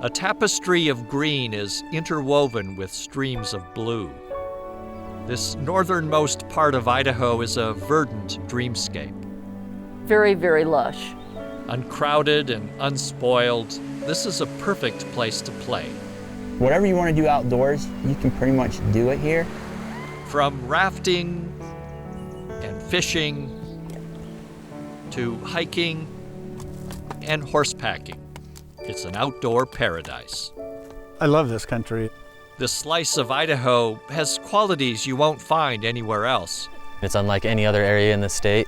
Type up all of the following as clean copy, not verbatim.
A tapestry of green is interwoven with streams of blue. This northernmost part of Idaho is a verdant dreamscape. Very, very lush. Uncrowded and unspoiled, this is a perfect place to play. Whatever you want to do outdoors, you can pretty much do it here. From rafting and fishing to hiking and horsepacking, it's an outdoor paradise. I love this country. This slice of Idaho has qualities you won't find anywhere else. It's unlike any other area in the state.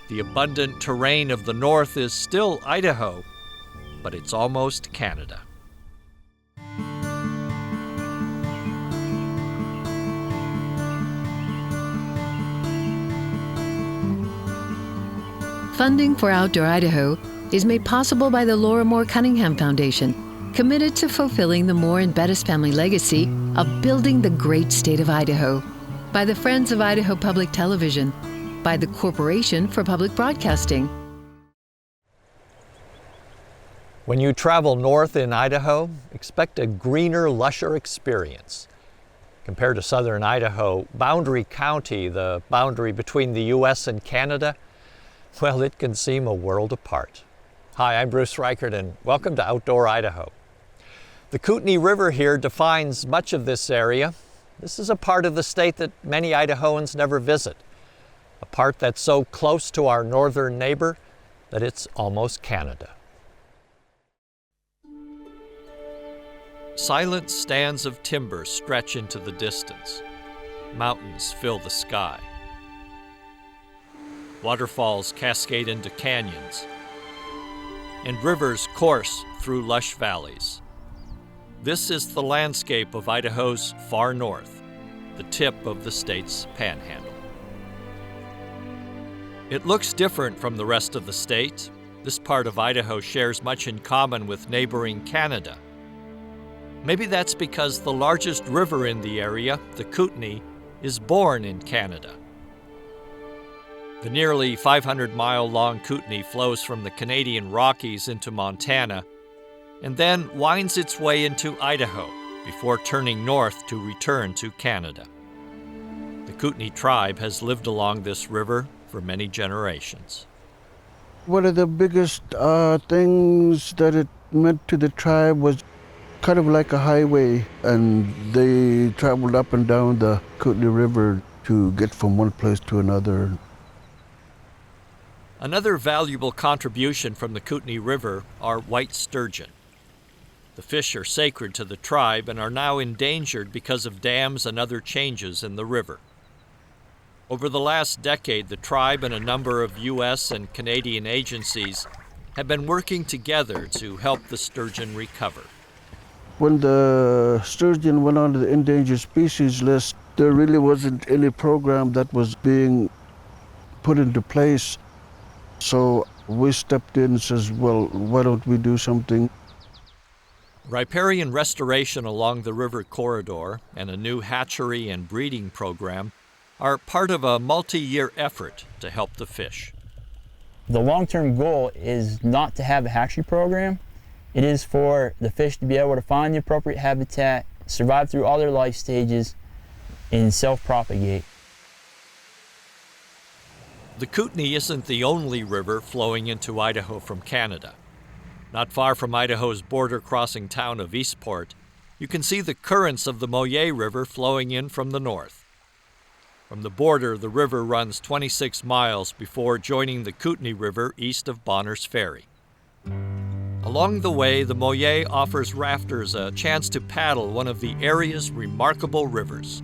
The abundant terrain of the north is still Idaho, but it's almost Canada. Funding for Outdoor Idaho is made possible by the Laura Moore Cunningham Foundation, committed to fulfilling the Moore and Bettis family legacy of building the great state of Idaho, by the Friends of Idaho Public Television, by the Corporation for Public Broadcasting. When you travel north in Idaho, expect a greener, lusher experience. Compared to southern Idaho, Boundary County, the boundary between the U.S. and Canada, well, it can seem a world apart. Hi, I'm Bruce Reichert, and welcome to Outdoor Idaho. The Kootenai River here defines much of this area. This is a part of the state that many Idahoans never visit, a part that's so close to our northern neighbor that it's almost Canada. Silent stands of timber stretch into the distance. Mountains fill the sky. Waterfalls cascade into canyons, and rivers course through lush valleys. This is the landscape of Idaho's far north, the tip of the state's panhandle. It looks different from the rest of the state. This part of Idaho shares much in common with neighboring Canada. Maybe that's because the largest river in the area, the Kootenai, is born in Canada. The nearly 500-mile-long Kootenai flows from the Canadian Rockies into Montana and then winds its way into Idaho before turning north to return to Canada. The Kootenai tribe has lived along this river for many generations. One of the biggest things that it meant to the tribe was kind of like a highway, and they traveled up and down the Kootenai River to get from one place to another. Another valuable contribution from the Kootenai River are white sturgeon. The fish are sacred to the tribe and are now endangered because of dams and other changes in the river. Over the last decade, the tribe and a number of U.S. and Canadian agencies have been working together to help the sturgeon recover. When the sturgeon went on the endangered species list, there really wasn't any program that was being put into place. So we stepped in and says, well, why don't we do something? Riparian restoration along the river corridor and a new hatchery and breeding program are part of a multi-year effort to help the fish. The long-term goal is not to have a hatchery program. It is for the fish to be able to find the appropriate habitat, survive through all their life stages, and self-propagate. The Kootenai isn't the only river flowing into Idaho from Canada. Not far from Idaho's border-crossing town of Eastport, you can see the currents of the Moyie River flowing in from the north. From the border, the river runs 26 miles before joining the Kootenai River east of Bonners Ferry. Along the way, the Moyie offers rafters a chance to paddle one of the area's remarkable rivers.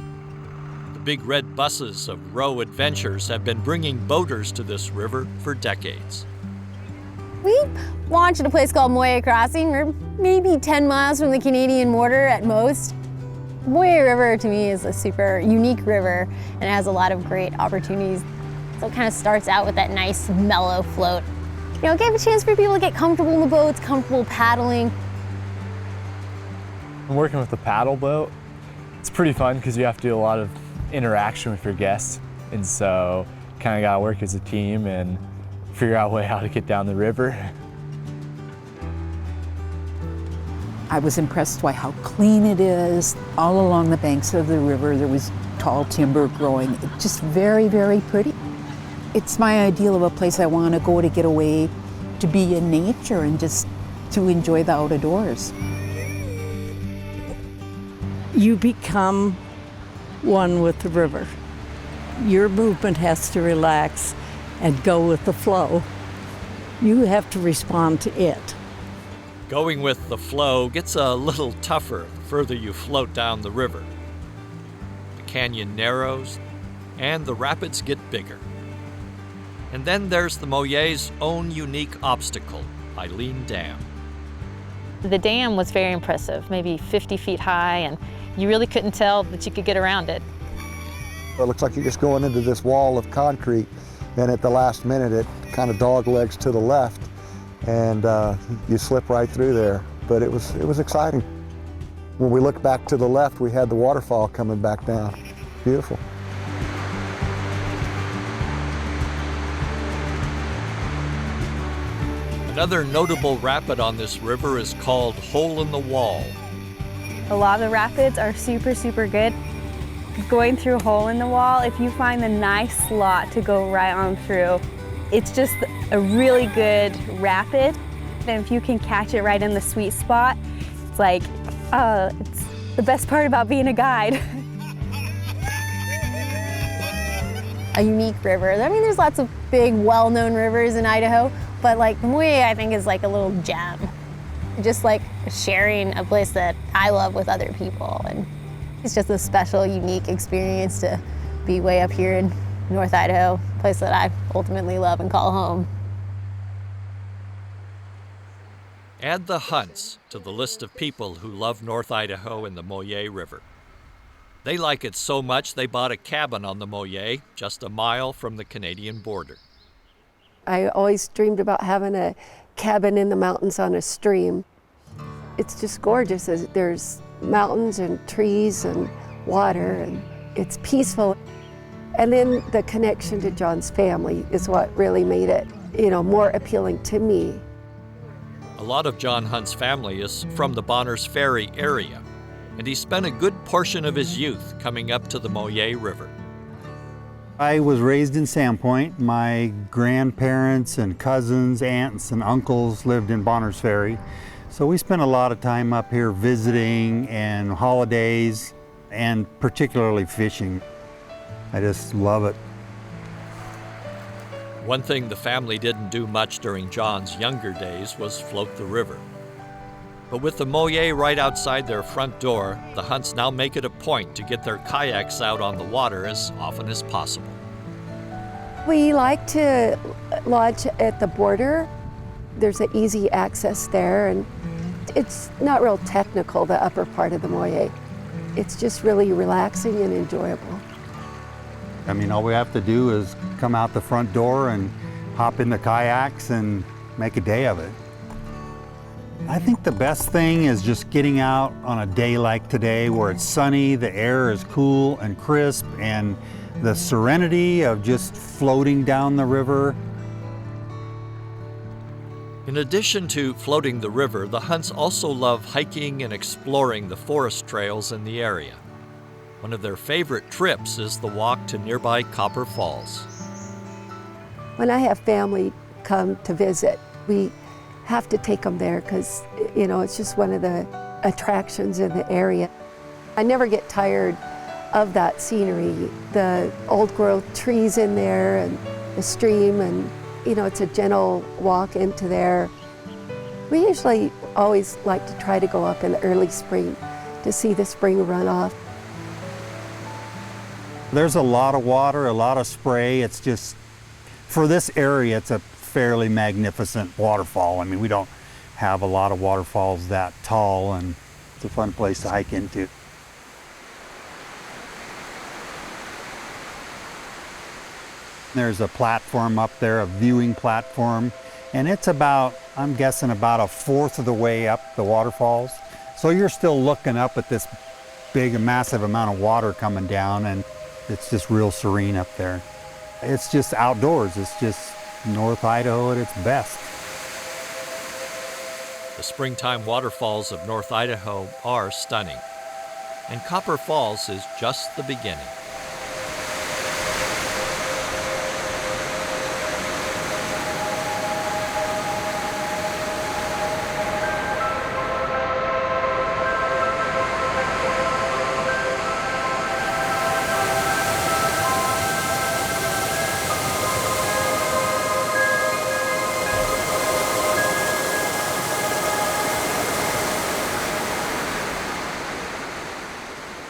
The big red buses of Row Adventures have been bringing boaters to this river for decades. We launched at a place called Moyie Crossing. We're maybe 10 miles from the Canadian border at most. Moyie River to me is a super unique river and it has a lot of great opportunities. So it kind of starts out with that nice mellow float. You know, gave a chance for people to get comfortable in the boats, comfortable paddling. I'm working with the paddle boat. It's pretty fun because you have to do a lot of interaction with your guests. And so kind of got to work as a team and figure out a way how to get down the river. I was impressed by how clean it is. All along the banks of the river, there was tall timber growing. It's just very, very pretty. It's my ideal of a place I want to go to get away, to be in nature and just to enjoy the outdoors. You become one with the river. Your movement has to relax and go with the flow. You have to respond to it. Going with the flow gets a little tougher the further you float down the river. The canyon narrows and the rapids get bigger. And then there's the Moyer's own unique obstacle, Eileen Dam. The dam was very impressive, maybe 50 feet high, and you really couldn't tell that you could get around it. It looks like you're just going into this wall of concrete, and at the last minute it kind of dog legs to the left, and you slip right through there. But it was exciting. When we looked back to the left, we had the waterfall coming back down. Beautiful. Another notable rapid on this river is called Hole in the Wall. A lot of the rapids are super, super good. Going through Hole in the Wall, if you find a nice slot to go right on through, it's just a really good rapid. And if you can catch it right in the sweet spot, it's like, it's the best part about being a guide. A unique river. I mean, there's lots of big, well-known rivers in Idaho, but like the Moyie, I think, is like a little gem. Just like sharing a place that I love with other people. And it's just a special, unique experience to be way up here in North Idaho, a place that I ultimately love and call home. Add the Hunts to the list of people who love North Idaho and the Moyie River. They like it so much they bought a cabin on the Moyie, just a mile from the Canadian border. I always dreamed about having a cabin in the mountains on a stream. It's just gorgeous. There's mountains and trees and water, and it's peaceful. And then the connection to John's family is what really made it, more appealing to me. A lot of John Hunt's family is from the Bonners Ferry area, and he spent a good portion of his youth coming up to the Moyie River. I was raised in Sandpoint. My grandparents and cousins, aunts and uncles lived in Bonners Ferry. So we spent a lot of time up here visiting and holidays, and particularly fishing. I just love it. One thing the family didn't do much during John's younger days was float the river. But with the Moyie right outside their front door, the Hunts now make it a point to get their kayaks out on the water as often as possible. We like to lodge at the border. There's an easy access there, and it's not real technical, the upper part of the Moyie. It's just really relaxing and enjoyable. I mean, all we have to do is come out the front door and hop in the kayaks and make a day of it. I think the best thing is just getting out on a day like today where it's sunny, the air is cool and crisp, and the serenity of just floating down the river. In addition to floating the river, the Hunts also love hiking and exploring the forest trails in the area. One of their favorite trips is the walk to nearby Copper Falls. When I have family come to visit, we have to take them there because, it's just one of the attractions in the area. I never get tired of that scenery, the old growth trees in there and the stream, and it's a gentle walk into there. We usually always like to try to go up in the early spring to see the spring runoff. There's a lot of water, a lot of spray. It's just, for this area, it's a fairly magnificent waterfall. I mean, we don't have a lot of waterfalls that tall, and it's a fun place to hike into. There's a platform up there, a viewing platform, and it's about, I'm guessing, about a fourth of the way up the waterfalls. So you're still looking up at this big, massive amount of water coming down, and it's just real serene up there. It's just outdoors. It's just North Idaho at its best. The The springtime waterfalls of North Idaho are stunning, and Copper Falls is just the beginning.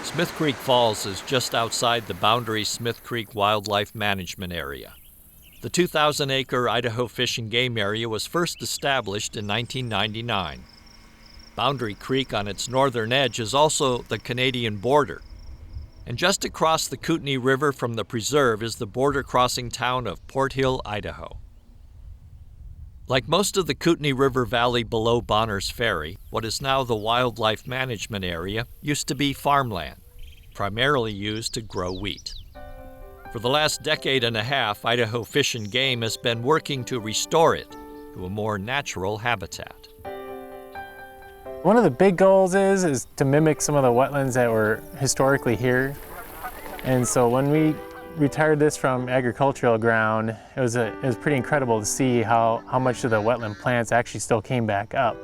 Smith Creek Falls is just outside the Boundary Smith Creek Wildlife Management Area. The 2,000-acre Idaho Fish and Game Area was first established in 1999. Boundary Creek on its northern edge is also the Canadian border. And just across the Kootenai River from the preserve is the border-crossing town of Port Hill, Idaho. Like most of the Kootenai River Valley below Bonners Ferry, what is now the Wildlife Management Area used to be farmland, primarily used to grow wheat. For the last decade and a half, Idaho Fish and Game has been working to restore it to a more natural habitat. One of the big goals is to mimic some of the wetlands that were historically here. And so when we retired this from agricultural ground, it was pretty incredible to see how much of the wetland plants actually still came back up.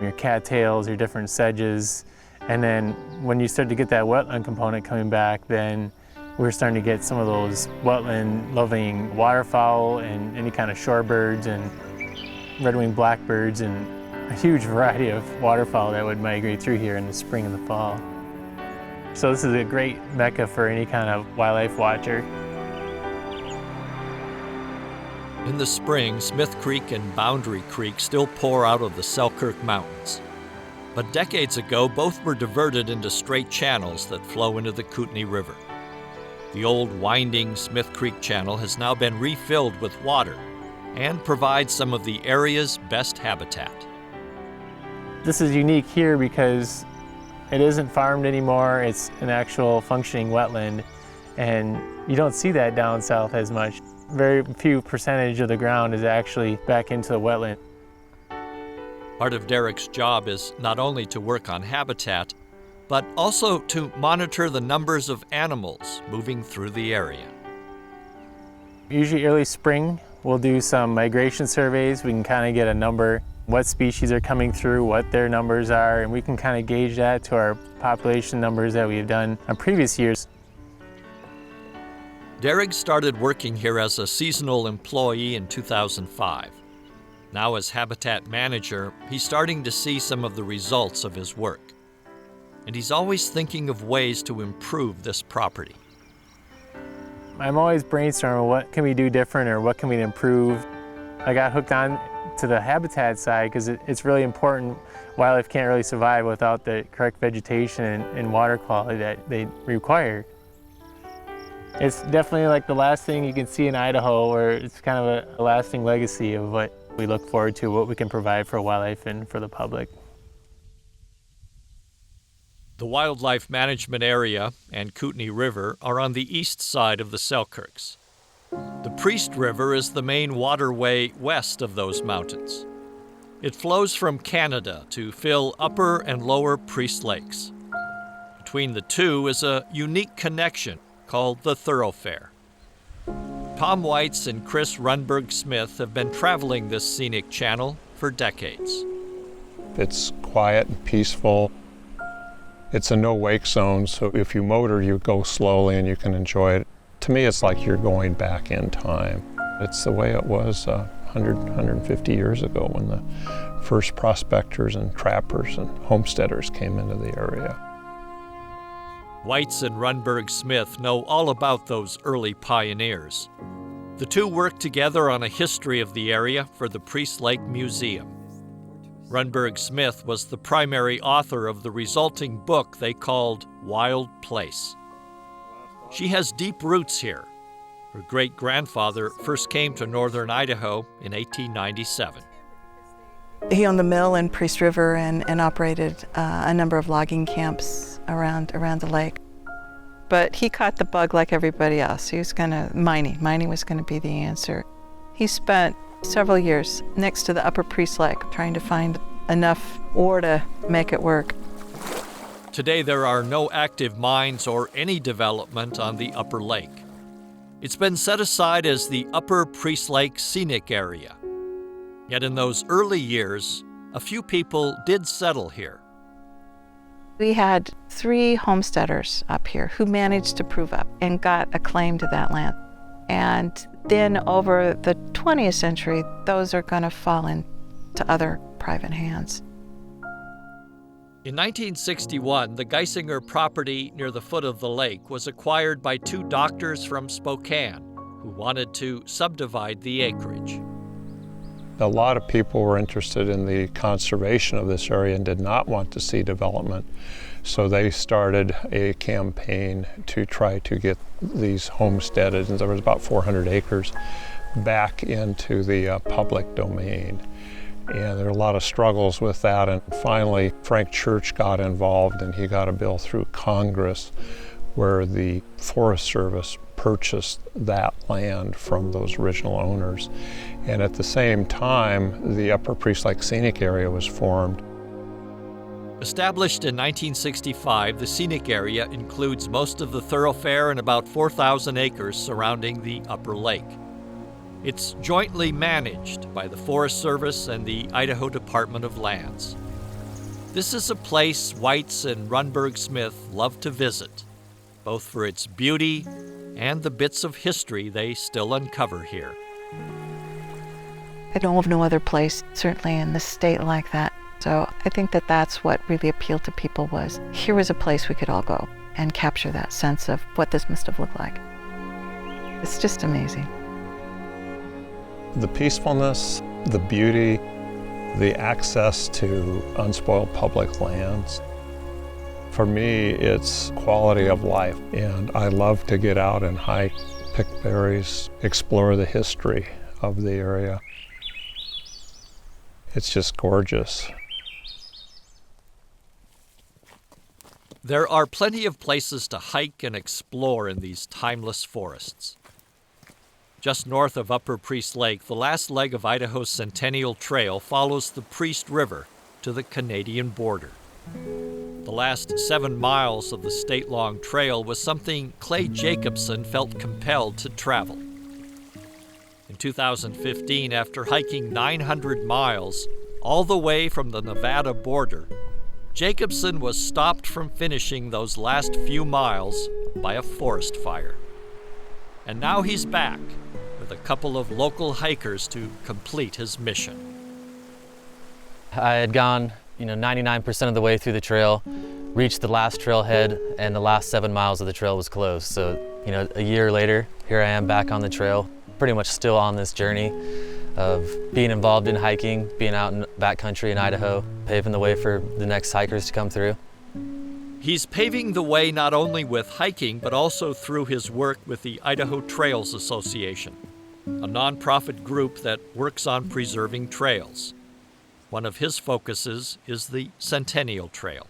Your cattails, your different sedges, and then when you start to get that wetland component coming back, then we're starting to get some of those wetland-loving waterfowl and any kind of shorebirds and red-winged blackbirds and a huge variety of waterfowl that would migrate through here in the spring and the fall. So this is a great mecca for any kind of wildlife watcher. In the spring, Smith Creek and Boundary Creek still pour out of the Selkirk Mountains. But decades ago, both were diverted into straight channels that flow into the Kootenai River. The old winding Smith Creek channel has now been refilled with water and provides some of the area's best habitat. This is unique here because it isn't farmed anymore. It's an actual functioning wetland, and you don't see that down south as much. Very few percentage of the ground is actually back into the wetland. Part of Derek's job is not only to work on habitat, but also to monitor the numbers of animals moving through the area. Usually early spring, we'll do some migration surveys. We can kind of get a number, what species are coming through, what their numbers are, and we can kind of gauge that to our population numbers that we've done on previous years. Derek started working here as a seasonal employee in 2005. Now as habitat manager, he's starting to see some of the results of his work. And he's always thinking of ways to improve this property. I'm always brainstorming what can we do different or what can we improve. I got hooked on to the habitat side because it's really important. Wildlife can't really survive without the correct vegetation and water quality that they require. It's definitely like the last thing you can see in Idaho, or it's kind of a lasting legacy of what we look forward to, what we can provide for wildlife and for the public. The Wildlife Management Area and Kootenai River are on the east side of the Selkirks. The Priest River is the main waterway west of those mountains. It flows from Canada to fill Upper and Lower Priest Lakes. Between the two is a unique connection called the Thoroughfare. Tom Weitz and Chris Runberg Smith have been traveling this scenic channel for decades. It's quiet and peaceful. It's a no-wake zone, so if you motor, you go slowly and you can enjoy it. To me, it's like you're going back in time. It's the way it was 150 years ago when the first prospectors and trappers and homesteaders came into the area. Weitz and Runberg Smith know all about those early pioneers. The two worked together on a history of the area for the Priest Lake Museum. Runberg Smith was the primary author of the resulting book they called Wild Place. She has deep roots here. Her great-grandfather first came to northern Idaho in 1897. He owned the mill in Priest River and operated a number of logging camps around the lake. But he caught the bug like everybody else. He was mining was going to be the answer. He spent several years next to the Upper Priest Lake trying to find enough ore to make it work. Today there are no active mines or any development on the Upper Lake. It's been set aside as the Upper Priest Lake Scenic Area. Yet in those early years, a few people did settle here. We had 3 homesteaders up here who managed to prove up and got a claim to that land. And then over the 20th century, those are going to fall into other private hands. In 1961, the Geisinger property near the foot of the lake was acquired by 2 doctors from Spokane who wanted to subdivide the acreage. A lot of people were interested in the conservation of this area and did not want to see development. So they started a campaign to try to get these homesteaded, and there was about 400 acres, back into the public domain. And there were a lot of struggles with that, and finally Frank Church got involved and he got a bill through Congress where the Forest Service purchased that land from those original owners. And at the same time, the Upper Priest Lake Scenic Area was formed. Established in 1965, the scenic area includes most of the thoroughfare and about 4,000 acres surrounding the Upper Lake. It's jointly managed by the Forest Service and the Idaho Department of Lands. This is a place Weitz and Runberg Smith love to visit, both for its beauty and the bits of history they still uncover here. I know of no other place, certainly in the state, like that. So I think that that's what really appealed to people, was here was a place we could all go and capture that sense of what this must have looked like. It's just amazing. The peacefulness, the beauty, the access to unspoiled public lands. For me, it's quality of life, and I love to get out and hike, pick berries, explore the history of the area. It's just gorgeous. There are plenty of places to hike and explore in these timeless forests. Just north of Upper Priest Lake, the last leg of Idaho's Centennial Trail follows the Priest River to the Canadian border. The last 7 miles of the state-long trail was something Clay Jacobson felt compelled to travel. In 2015, after hiking 900 miles all the way from the Nevada border, Jacobson was stopped from finishing those last few miles by a forest fire. And now he's back with a couple of local hikers to complete his mission. I had gone 99% of the way through the trail, reached the last trailhead, and the last 7 miles of the trail was closed. So, a year later, here I am back on the trail, pretty much still on this journey of being involved in hiking, being out in backcountry in Idaho, paving the way for the next hikers to come through. He's paving the way not only with hiking, but also through his work with the Idaho Trails Association, a nonprofit group that works on preserving trails. One of his focuses is the Centennial Trail.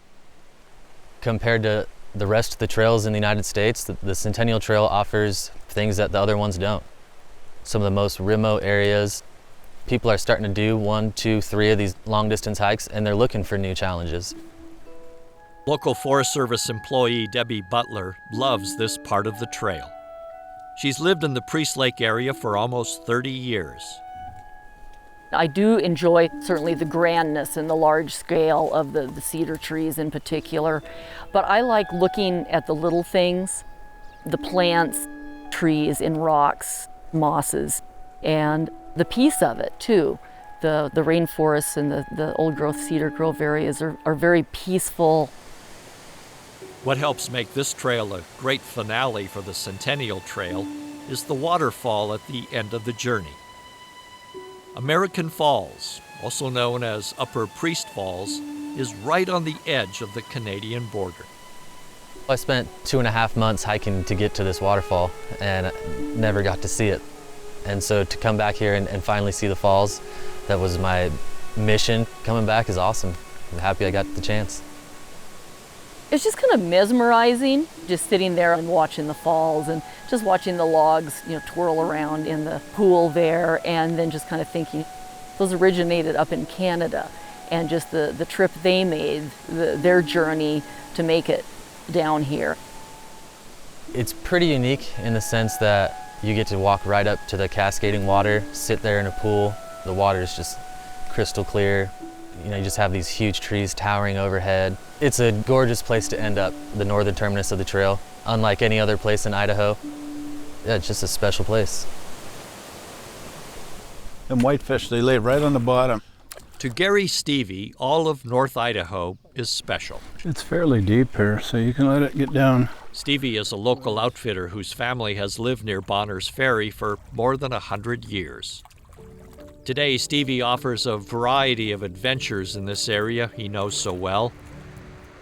Compared to the rest of the trails in the United States, the Centennial Trail offers things that the other ones don't. Some of the most remote areas, people are starting to do 1, 2, 3 of these long distance hikes, and they're looking for new challenges. Local Forest Service employee Debbie Butler loves this part of the trail. She's lived in the Priest Lake area for almost 30 years. I do enjoy certainly the grandness and the large scale of the cedar trees in particular, but I like looking at the little things, the plants, trees and rocks, mosses, and the peace of it too. The rainforests and the old growth cedar grove areas are very peaceful. What helps make this trail a great finale for the Centennial Trail is the waterfall at the end of the journey. American Falls, also known as Upper Priest Falls, is right on the edge of the Canadian border. I spent 2.5 months hiking to get to this waterfall and never got to see it. And so to come back here and finally see the falls, that was my mission. Coming back is awesome. I'm happy I got the chance. It's just kind of mesmerizing, just sitting there and watching the falls and just watching the logs, twirl around in the pool there, and then just kind of thinking, those originated up in Canada. and just the trip they made, their journey to make it down here. It's pretty unique in the sense that you get to walk right up to the cascading water, sit there in a pool. The water is just crystal clear. You know, you just have these huge trees towering overhead. It's a gorgeous place to end up, the northern terminus of the trail. Unlike any other place in Idaho, yeah, it's just a special place. Them whitefish, they lay right on the bottom. To Gary Stevie, all of North Idaho is special. It's fairly deep here, so you can let it get down. Stevie is a local outfitter whose family has lived near Bonners Ferry for more than 100 years. Today, Stevie offers a variety of adventures in this area he knows so well,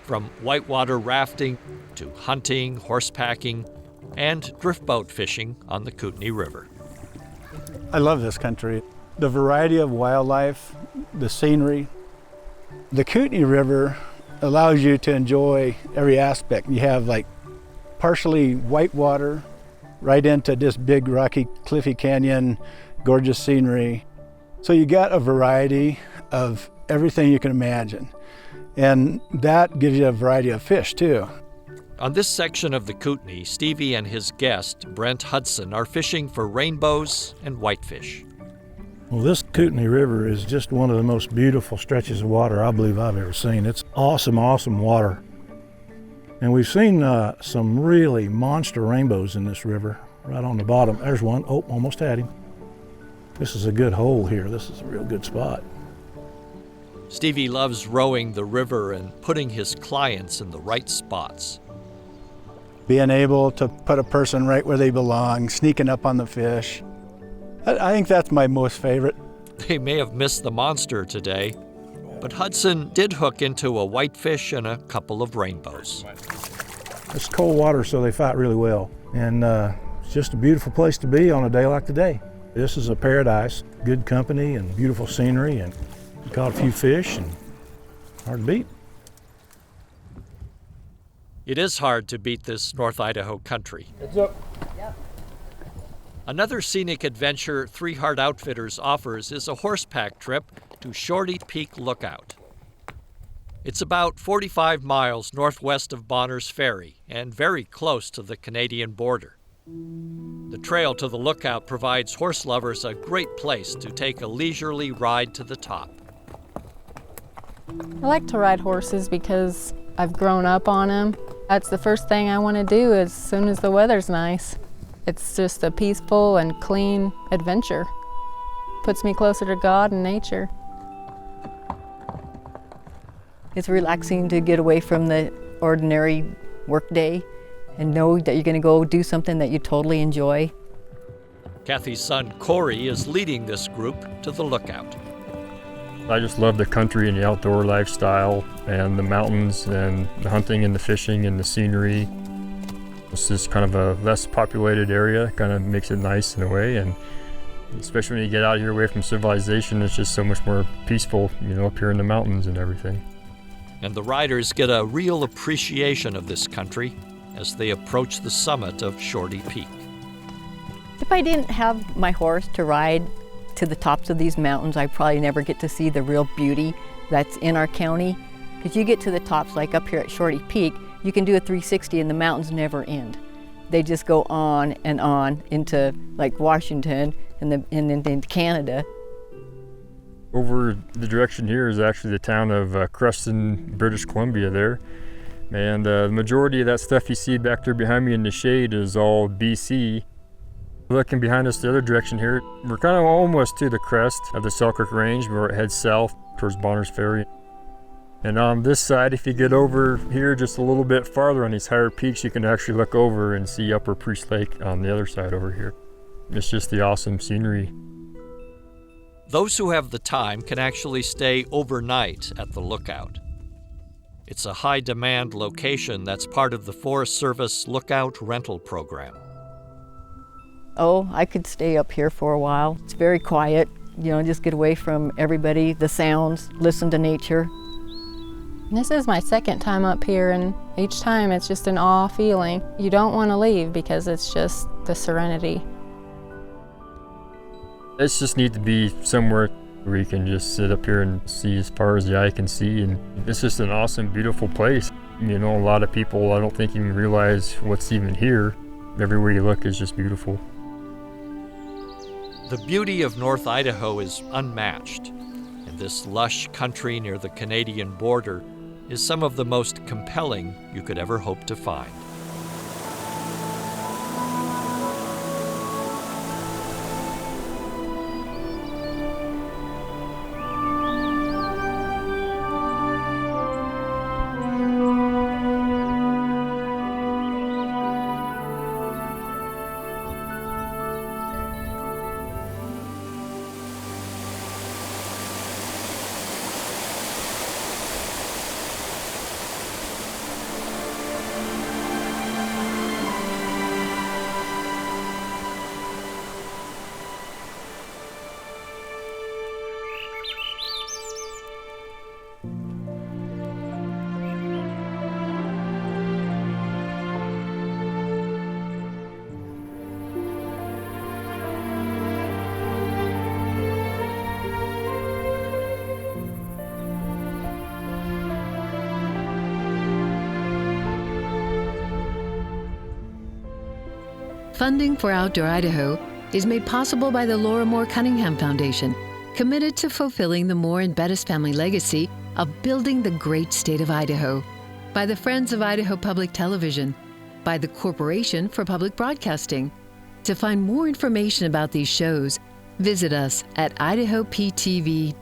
from whitewater rafting to hunting, horsepacking, and driftboat fishing on the Kootenai River. I love this country. The variety of wildlife, the scenery. The Kootenai River allows you to enjoy every aspect. You have like partially white water right into this big rocky cliffy canyon, gorgeous scenery. So you got a variety of everything you can imagine. And that gives you a variety of fish too. On this section of the Kootenai, Stevie and his guest, Brent Hudson, are fishing for rainbows and whitefish. Well, this Kootenai River is just one of the most beautiful stretches of water I believe I've ever seen. It's awesome, awesome water. And we've seen some really monster rainbows in this river, right on the bottom. There's one. Oh, almost had him. This is a good hole here. This is a real good spot. Stevie loves rowing the river and putting his clients in the right spots. Being able to put a person right where they belong, sneaking up on the fish. I think that's my most favorite. They may have missed the monster today, but Hudson did hook into a whitefish and a couple of rainbows. It's cold water, so they fight really well. And it's just a beautiful place to be on a day like today. This is a paradise, good company and beautiful scenery, and we caught a few fish and hard to beat. It is hard to beat this North Idaho country. Heads up. Another scenic adventure Three Heart Outfitters offers is a horseback trip to Shorty Peak Lookout. It's about 45 miles northwest of Bonners Ferry and very close to the Canadian border. The trail to the lookout provides horse lovers a great place to take a leisurely ride to the top. I like to ride horses because I've grown up on them. That's the first thing I want to do as soon as the weather's nice. It's just a peaceful and clean adventure. Puts me closer to God and nature. It's relaxing to get away from the ordinary workday and know that you're going to go do something that you totally enjoy. Kathy's son Corey is leading this group to the lookout. I just love the country and the outdoor lifestyle and the mountains and the hunting and the fishing and the scenery. It's just kind of a less populated area, kind of makes it nice in a way, and especially when you get out here away from civilization, it's just so much more peaceful, you know, up here in the mountains and everything. And the riders get a real appreciation of this country as they approach the summit of Shorty Peak. If I didn't have my horse to ride to the tops of these mountains, I'd probably never get to see the real beauty that's in our county. Because you get to the tops, like up here at Shorty Peak, you can do a 360 and the mountains never end. They just go on and on into like Washington and then into Canada. Over the direction here is actually the town of Creston, British Columbia there. And the majority of that stuff you see back there behind me in the shade is all BC. Looking behind us the other direction here, we're kind of almost to the crest of the Selkirk Range where it heads south towards Bonners Ferry. And on this side, if you get over here just a little bit farther on these higher peaks, you can actually look over and see Upper Priest Lake on the other side over here. It's just the awesome scenery. Those who have the time can actually stay overnight at the lookout. It's a high-demand location that's part of the Forest Service Lookout Rental Program. Oh, I could stay up here for a while. It's very quiet, you know, just get away from everybody, the sounds, listen to nature. This is my second time up here, and each time it's just an awe feeling. You don't want to leave because it's just the serenity. It's just neat to be somewhere We can just sit up here and see as far as the eye can see, and it's just an awesome, beautiful place. You know, a lot of people, I don't think even realize what's even here. Everywhere you look is just beautiful. The beauty of North Idaho is unmatched, and this lush country near the Canadian border is some of the most compelling you could ever hope to find. Funding for Outdoor Idaho is made possible by the Laura Moore Cunningham Foundation, committed to fulfilling the Moore and Bettis family legacy of building the great state of Idaho, by the Friends of Idaho Public Television, by the Corporation for Public Broadcasting. To find more information about these shows, visit us at idahoptv.org.